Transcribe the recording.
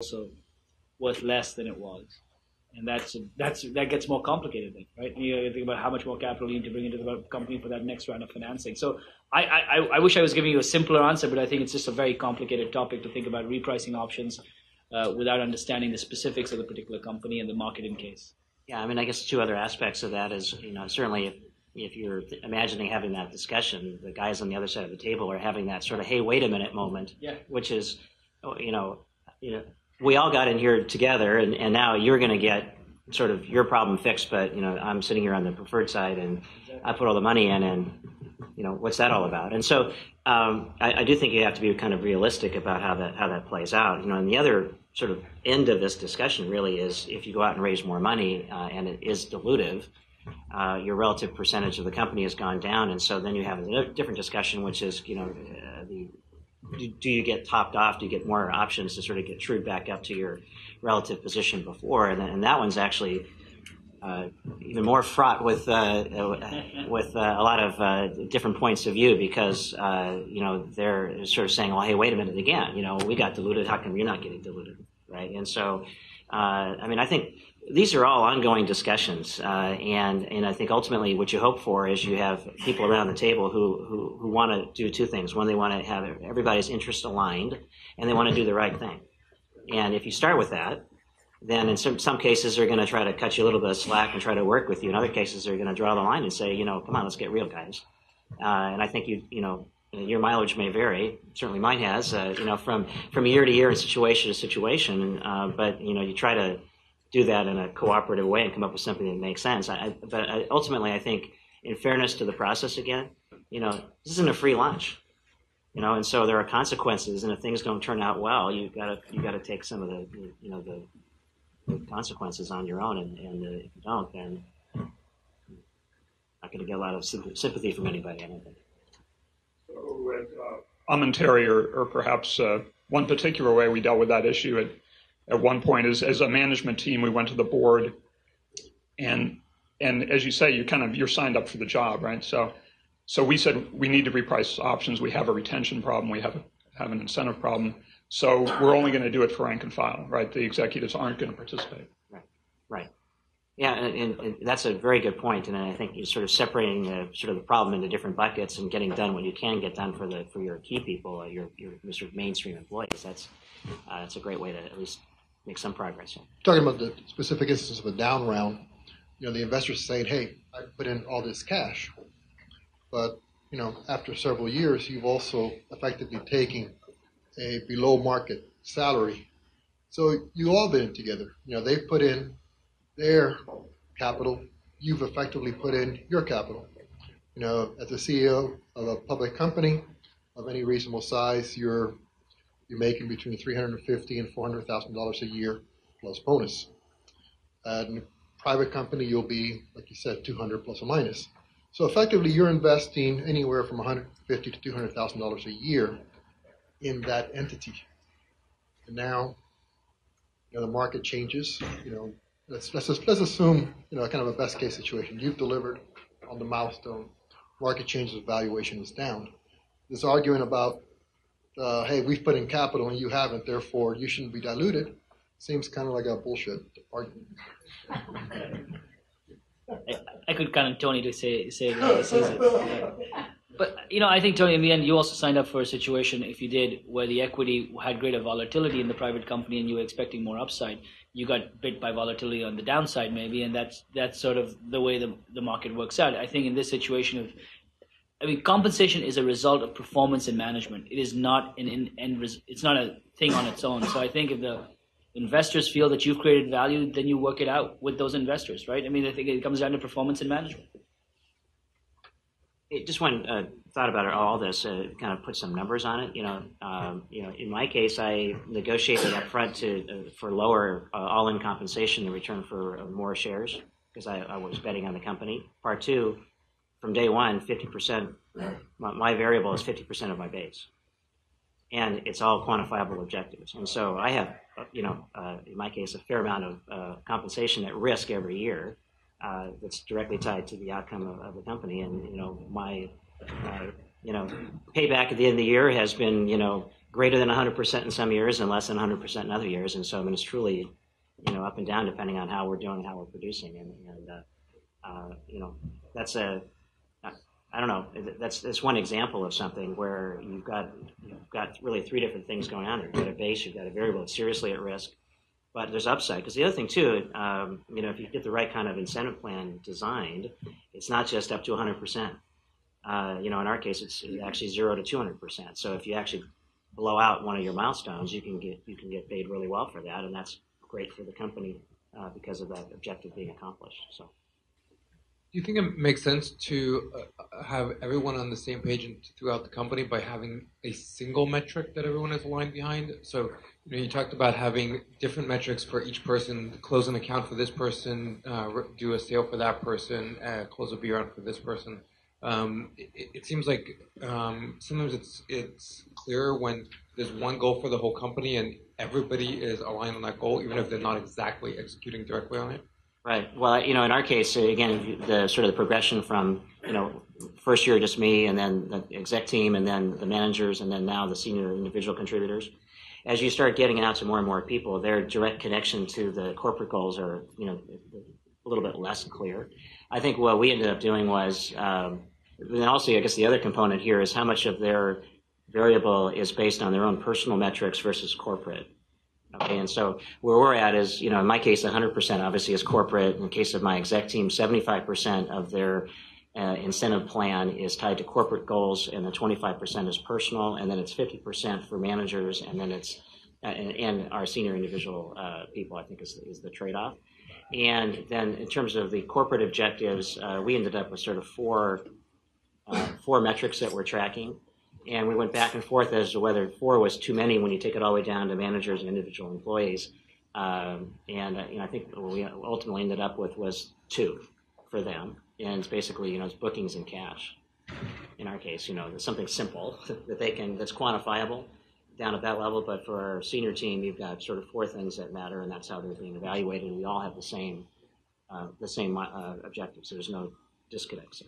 also worth less than it was. And that gets more complicated then, right? And you think about how much more capital you need to bring into the company for that next round of financing. So I wish I was giving you a simpler answer, but I think it's just a very complicated topic to think about repricing options without understanding the specifics of the particular company and the market in case. Yeah, I mean, I guess two other aspects of that is, certainly if you're imagining having that discussion, the guys on the other side of the table are having that sort of, hey, wait a minute moment, which is, we all got in here together, and now you're going to get sort of your problem fixed, but I'm sitting here on the preferred side, and I put all the money in, and what's that all about? And so I do think you have to be kind of realistic about how that plays out. And the other sort of end of this discussion really is if you go out and raise more money and it is dilutive, your relative percentage of the company has gone down, and so then you have a different discussion, which is do you get topped off? Do you get more options to sort of get trued back up to your relative position before? And that one's actually even more fraught with a lot of different points of view because they're sort of saying, well, hey, wait a minute again. We got diluted. How come you're not getting diluted, right? And so, I think these are all ongoing discussions, and I think ultimately what you hope for is you have people around the table who want to do two things. One, they want to have everybody's interests aligned, and they want to do the right thing. And if you start with that, then in some cases they're going to try to cut you a little bit of slack and try to work with you. In other cases, they're going to draw the line and say, come on, let's get real, guys. And I think your mileage may vary. Certainly mine has. From year to year and situation to situation. But you try to do that in a cooperative way and come up with something that makes sense. But ultimately, I think, in fairness to the process, again, this isn't a free lunch, and so there are consequences. And if things don't turn out well, you gotta take some of the consequences on your own. And if you don't, then you're not going to get a lot of sympathy from anybody, I don't think. So at Aminteri, or perhaps one particular way we dealt with that issue at one point is, as a management team, we went to the board, and as you say, you're signed up for the job, right? So we said we need to reprice options. We have a retention problem. We have an incentive problem. So we're only going to do it for rank and file, right? The executives aren't going to participate. Right. Yeah, and that's a very good point. And I think you're sort of separating the problem into different buckets and getting done what you can get done for your key people, your sort of mainstream employees. That's a great way to at least make some progress. Talking about the specific instance of a down round, the investors saying, hey, I put in all this cash. But, after several years, you've also effectively taken a below market salary. So you all been in together. They've put in their capital. You've effectively put in your capital. As a CEO of a public company of any reasonable size, you're making between $350,000 and $400,000 a year plus bonus. In a private company, you'll be, like you said, $200,000 plus or minus. So effectively, you're investing anywhere from $150,000 to $200,000 a year in that entity. And now, the market changes. Let's assume kind of a best case situation. You've delivered on the milestone. Market changes, valuation is down. This argument about hey, we've put in capital and you haven't, therefore you shouldn't be diluted, seems kind of like a bullshit argument. I could kind of Tony to say it how he says it. But, I think, Tony, in the end, you also signed up for a situation, if you did, where the equity had greater volatility in the private company and you were expecting more upside. You got bit by volatility on the downside, maybe, and that's sort of the way the market works out. I think in this situation compensation is a result of performance and management. It is not it's not a thing on its own. So I think if the investors feel that you've created value, then you work it out with those investors, right? I think it comes down to performance and management. Just one thought about all this, kind of put some numbers on it. In my case, I negotiated up front for lower all-in compensation in return for more shares because I was betting on the company. Part two, from day one, 50%. My variable is 50% of my base, and it's all quantifiable objectives. And so I have, in my case, a fair amount of compensation at risk every year. That's directly tied to the outcome of the company, and my payback at the end of the year has been, greater than 100% in some years and less than 100% in other years. And so, I mean, it's truly, up and down depending on how we're doing and how we're producing. That's I don't know. That's one example of something where you've got really three different things going on. You've got a base, you've got a variable that's seriously at risk, but there's upside. Because the other thing too, if you get the right kind of incentive plan designed, it's not just up to 100%. In our case, it's actually 0 to 200%. So if you actually blow out one of your milestones, you can get paid really well for that, and that's great for the company because of that objective being accomplished. So. Do you think it makes sense to have everyone on the same page throughout the company by having a single metric that everyone is aligned behind? So, you talked about having different metrics for each person: close an account for this person, do a sale for that person, close a beer round for this person. It seems like sometimes it's clearer when there's one goal for the whole company and everybody is aligned on that goal, even if they're not exactly executing directly on it. Right. Well, in our case, again, the sort of the progression from, first year just me, and then the exec team, and then the managers, and then now the senior individual contributors. As you start getting out to more and more people, their direct connection to the corporate goals are, a little bit less clear. I think what we ended up doing was, and also, I guess the other component here is how much of their variable is based on their own personal metrics versus corporate. Okay, and so where we're at is, in my case, 100% obviously is corporate. In the case of my exec team, 75% of their incentive plan is tied to corporate goals, and the 25% is personal, and then it's 50% for managers, and then it's and our senior individual people, I think, is the trade-off. And then in terms of the corporate objectives, we ended up with sort of four metrics that we're tracking. And we went back and forth as to whether 4 was too many when you take it all the way down to managers and individual employees. I think what we ultimately ended up with was 2 for them. And it's basically, it's bookings and cash. In our case, something simple that's quantifiable down at that level. But for our senior team, you've got sort of 4 things that matter, and that's how they're being evaluated. And we all have the same objectives. So there's no disconnects.